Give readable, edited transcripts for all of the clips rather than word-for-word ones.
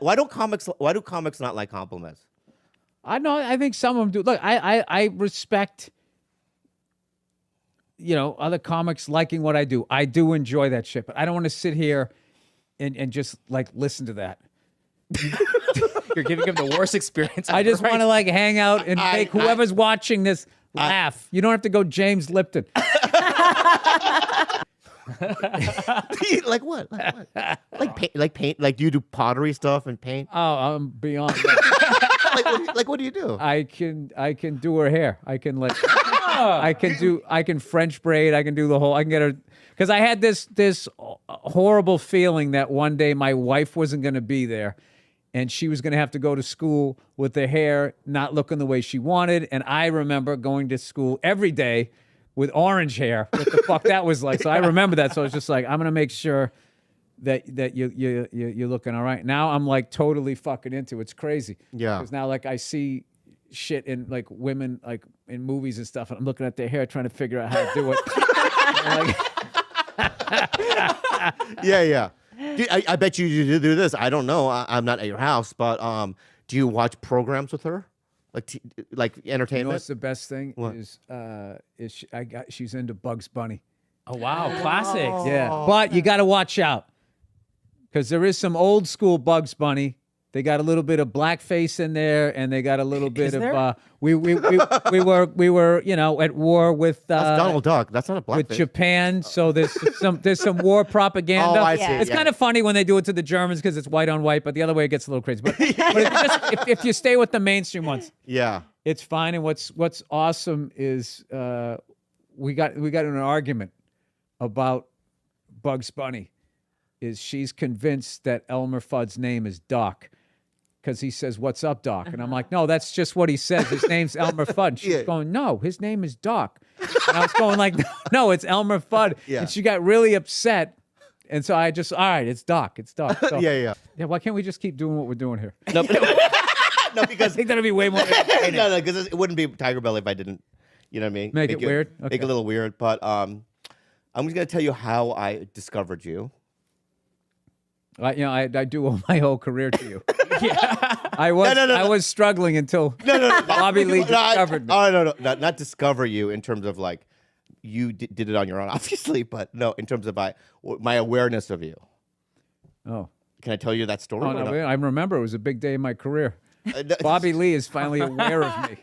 Why do comics not like compliments? I know. I think some of them do. Look, I respect, other comics liking what I do. I do enjoy that shit, but I don't want to sit here and just like listen to that. You're giving him the worst experience. I just want to like hang out and make whoever's watching this laugh. You don't have to go James Lipton. Like what? Like paint? Like do you do pottery stuff and paint? Oh, I'm beyond that. like what do you do? I can do her hair. I can I can French braid. I can do the whole. I can get her because I had this horrible feeling that one day my wife wasn't going to be there, and she was going to have to go to school with the hair not looking the way she wanted. And I remember going to school every day with orange hair. What the fuck that was like? So I remember that. So I was just like, I'm going to make sure that you're looking all right. Now I'm like totally fucking into it. It's crazy. Yeah. Because now like I see shit in like women like in movies and stuff, and I'm looking at their hair trying to figure out how to do it. Yeah. Dude, I bet you do this. I don't know. I'm not at your house, but do you watch programs with her? Like entertainment? You know what's the best thing What? is she's into Bugs Bunny. Oh wow, classic. Yeah, but you got to watch out because there is some old school Bugs Bunny. They got a little bit of blackface in there, and they got a little bit of we were at war with That's Donald Duck. That's not a blackface. with Japan. So there's some war propaganda. Oh, I see. It's kind of funny when they do it to the Germans because it's white on white, but the other way it gets a little crazy. But if you stay with the mainstream ones, Yeah. it's fine. And what's awesome is we got in an argument about Bugs Bunny. Is she's convinced that Elmer Fudd's name is Doc. Because he says, "What's up, Doc?" And I'm like, "No, that's just what he says. His name's Elmer Fudd." And she's going, "No, his name is Doc." And I was going like, "No, it's Elmer Fudd." Yeah. And she got really upset. And so I just, all right, it's Doc. It's Doc. So, Yeah. why can't we just keep doing what we're doing here? No, no, I because think that'd be way more entertaining. no, because it wouldn't be Tiger Belly if I didn't. You know what I mean? Make it weird? Make Okay. it a little weird. But I'm just gonna tell you how I discovered you. I do owe my whole career to you. I was struggling until Bobby Lee discovered me. Oh no, not discover you in terms of like you did it on your own, obviously, but no, in terms of my awareness of you. Oh. Can I tell you that story? Oh, or no, not? I remember it was a big day in my career. Bobby Lee is finally aware of me.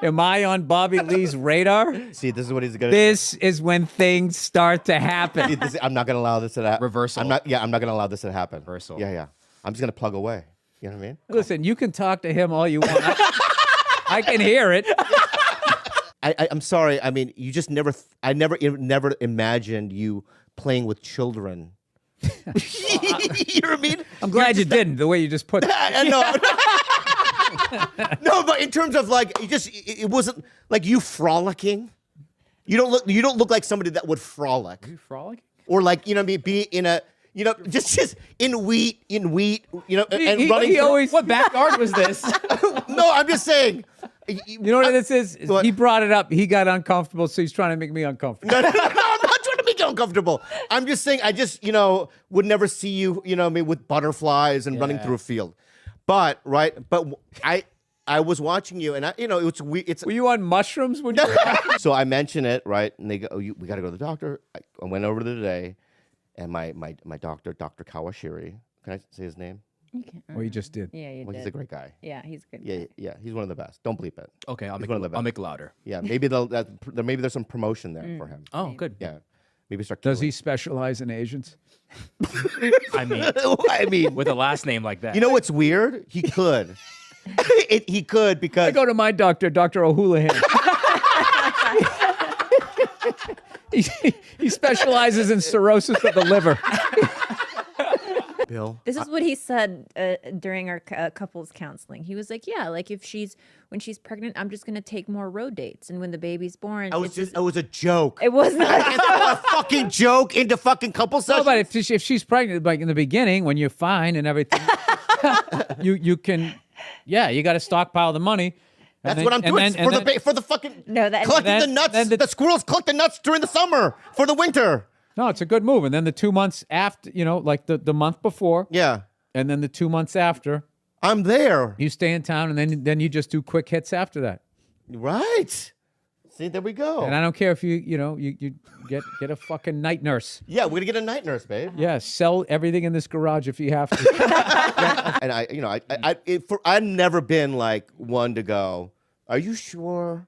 Am I on Bobby Lee's radar? See, this is what he's gonna. This is when things start to happen. I'm not gonna allow this to happen. Reversal. I'm not gonna allow this to happen. Reversal. Yeah. I'm just gonna plug away. You know what I mean? Listen, you can talk to him all you want. I can hear it. I'm sorry. I mean, you just never. I never imagined you playing with children. You know what I mean? I'm glad you didn't, the way you just put it. No, but in terms of like, it wasn't like you frolicking. You don't look like somebody that would frolic. You frolicking? Or like, you know what I mean, be in a, just in wheat, and running. He always. What backyard was this? No, I'm just saying. You know what this is? What? He brought it up. He got uncomfortable, so he's trying to make me uncomfortable. No, I'm not trying to make you uncomfortable. I'm just saying, I just, would never see you, with butterflies and running through a field. But I was watching you, and it's weird. Were you on mushrooms when you were So I mention it, right? And they go, we got to go to the doctor. I went over there today, and my doctor, Dr. Kawashiri, can I say his name? You can. Well, you just did. Yeah, you Well, did. he's a great guy. Yeah, he's good. Yeah, he's one of the best. Don't bleep it. Okay, I'll He's one of the best. make it louder. Yeah, maybe there's some promotion there for him. Oh, good. Yeah, maybe start. Does he killing. specialize in Asians? I mean, I mean, with a last name like that. you know what's weird? He could. He could because I go to my doctor, Dr. O'Houlihan. he specializes in cirrhosis of the liver. Bill. This is what he said during our couples counseling. He was like, "Yeah, like when she's pregnant, I'm just gonna take more road dates, and when the baby's born, It was a joke. it was not." A fucking joke into fucking couple No, sessions. but if she's pregnant, like in the beginning, when you're fine and everything, you can, you got to stockpile the money. That's what I'm doing for the fucking No, that- collecting then- the nuts. then The squirrels collect the nuts during the summer for the winter. No, it's a good move. And then the 2 months after, like the month before, Yeah. And then the 2 months after, I'm there. you stay in town, and then you just do quick hits after that. Right. See, there we go. And I don't care if you get a fucking night nurse. Yeah, we're gonna get a night nurse, babe. Yeah, sell everything in this garage if you have to. And I've never been like one to go, are you sure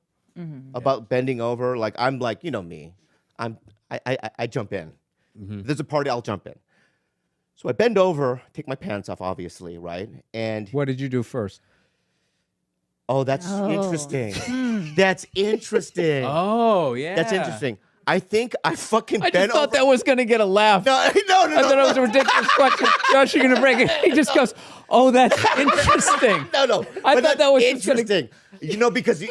about bending over? Like, I'm like, you know me. I jump in. If there's a party, I'll jump in. So I bend over, take my pants off, obviously, right? And What did you do first? oh, that's interesting. That's interesting. Oh, yeah. That's interesting. I think I fucking I bent just thought over. that was going to get a laugh. No. I thought it was a ridiculous question. Josh, you're going to break it. He just goes, oh, that's interesting. No. I But thought that that's was just gonna- interesting. You know, because you,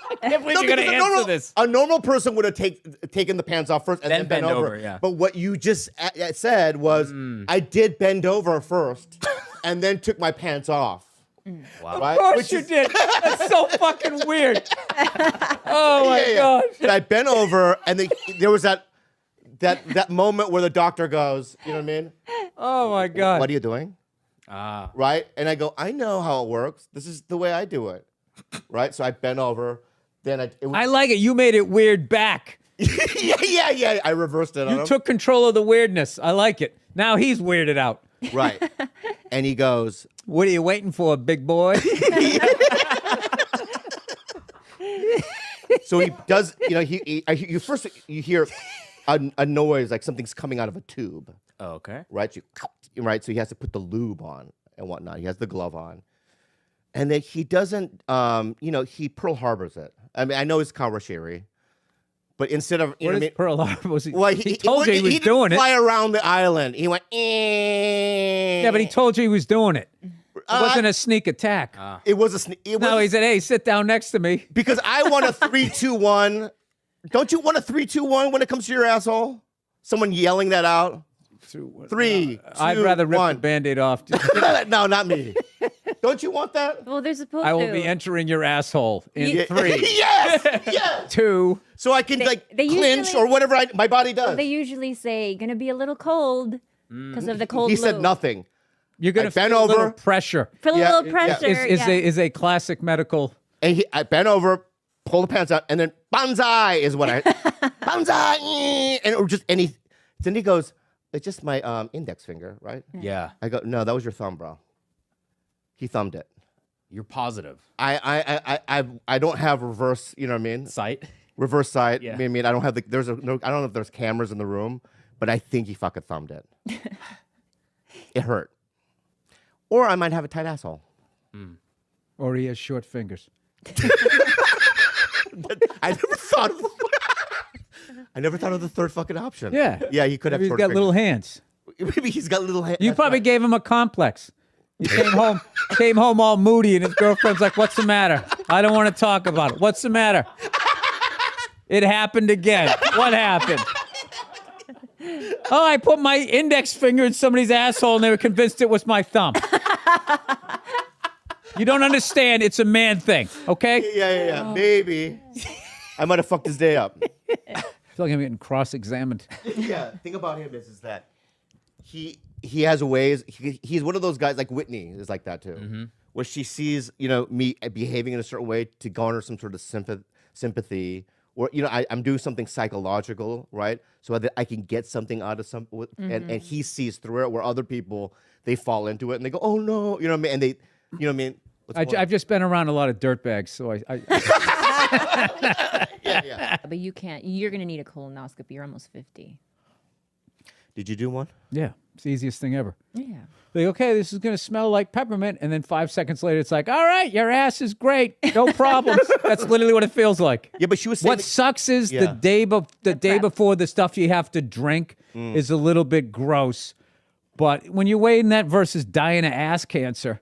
I can't believe no, you're going because to answer this. a normal person would have taken the pants off first and then bend over. yeah. But what you just said was, I did bend over first and then took my pants off. Wow. Right? Of course Which you is- did. That's so fucking weird. Oh, my Yeah. gosh. And I bent over, and there was that moment where the doctor goes, you know what I mean? Oh, my God. What are you doing? Ah. Right? And I go, I know how it works. This is the way I do it. Right? So I bent over. Then I like it. You made it weird back. yeah. I reversed it on You him. took control of the weirdness. I like it. Now he's weirded out. Right. And he goes, What are you waiting for, big boy? so he does, you know, you hear a noise like something's coming out of a tube. Oh, okay. Right? So he has to put the lube on and whatnot. He has the glove on. And then he doesn't, he Pearl Harbors it. I mean, I know it's Kawashiri, but instead of, you know What what I is mean? Pearl Harbor? Was he, Well, he told you he was didn't doing it. fly around the island. He went, Yeah, but he told you he was doing it. It wasn't a sneak attack. It was a sneak. No, he said, hey, sit down next to me. Because I want a 3-2-1. Don't you want a 3-2-1 when it comes to your asshole? Someone yelling that out? 3, 2, I'd rather rip 1. the Band-Aid off. No, not me. Don't you want that? Well, they're supposed I to. will be entering your asshole in Yeah. 3, yes. 2. So I can They clinch usually- or whatever my body does. They usually say, gonna be a little cold because of the cold He said lube. nothing. You're going I to bent feel a little over. pressure. Feel Yeah, a little yeah. pressure. Is a classic medical. And I bent over, pulled the pants out, and then banzai is what I banzai. Then he goes, it's just my index finger, right? Yeah. I go, no, that was your thumb, bro. He thumbed it. You're positive. I don't have reverse, you know what I mean? Sight. Reverse sight. Yeah. I mean, I don't have I don't know if there's cameras in the room, but I think he fucking thumbed it. It hurt. Or I might have a tight asshole. Or he has short fingers. I never thought of the third fucking option. Yeah. Yeah, he could have Maybe he's short got fingers. little hands. Maybe he's got little hands. You probably gave him a complex. He came home all moody, and his girlfriend's like, "What's the matter? I don't want to talk about it. What's the matter? It happened again. What happened? Oh, I put my index finger in somebody's asshole, and they were convinced it was my thumb. You don't understand. It's a man thing, okay? Yeah. Maybe. I might have fucked his day up. I feel like I'm getting cross-examined. Yeah. Thing about him is that he has ways. He's one of those guys like Whitney is like that too, where she sees me behaving in a certain way to garner some sort of sympathy, or I'm doing something psychological, right? So that I can get something out of and he sees through it, where other people they fall into it and they go, oh no, you know what I mean? And they, you know what I mean? I've just been around a lot of dirtbags, so Yeah. But you can't. You're gonna need a colonoscopy. You're almost 50. Did you do one? yeah, it's the easiest thing ever. Yeah. Like, okay, this is going to smell like peppermint. And then 5 seconds later, it's like, all right, your ass is great. No problems. That's literally what it feels like. Yeah, but she was saying What sucks is Yeah. the day prep. before the stuff you have to drink is a little bit gross. But when you're weighing that versus dying of ass cancer,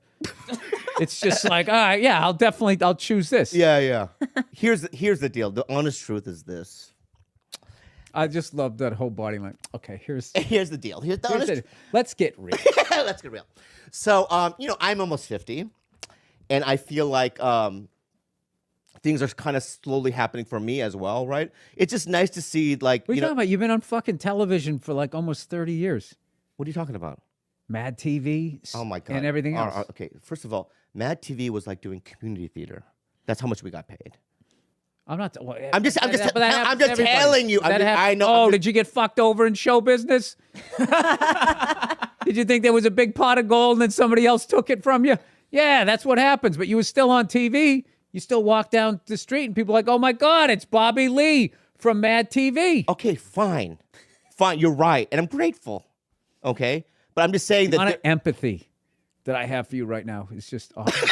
it's just like, all right, yeah, I'll choose this. Yeah. Here's the deal. The honest truth is this. I just love that whole body. Like, okay, here's Here's the deal. Here's the honest it. Let's get real. Let's get real. So, I'm almost 50, and I feel like things are kind of slowly happening for me as well, right? It's just nice to see, like, What are you talking about? You've been on fucking television for like almost 30 years. what are you talking about? Mad TV. Oh my God. And everything else. Okay, first of all, Mad TV was like doing community theater. That's how much we got paid. I'm not. Well, I'm just but that happens to everybody. telling you. That happens- I know. Oh, did you get fucked over in show business? Did you think there was a big pot of gold and then somebody else took it from you? Yeah, that's what happens. But you were still on TV. You still walk down the street and people are like, oh my God, it's Bobby Lee from Mad TV. Okay, fine. You're right, and I'm grateful. Okay, but I'm just saying The that. amount of empathy that I have for you right now is just awesome.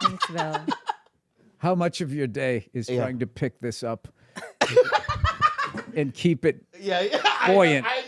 Thanks, Bill. How much of your day is trying to pick this up and keep it yeah, buoyant? I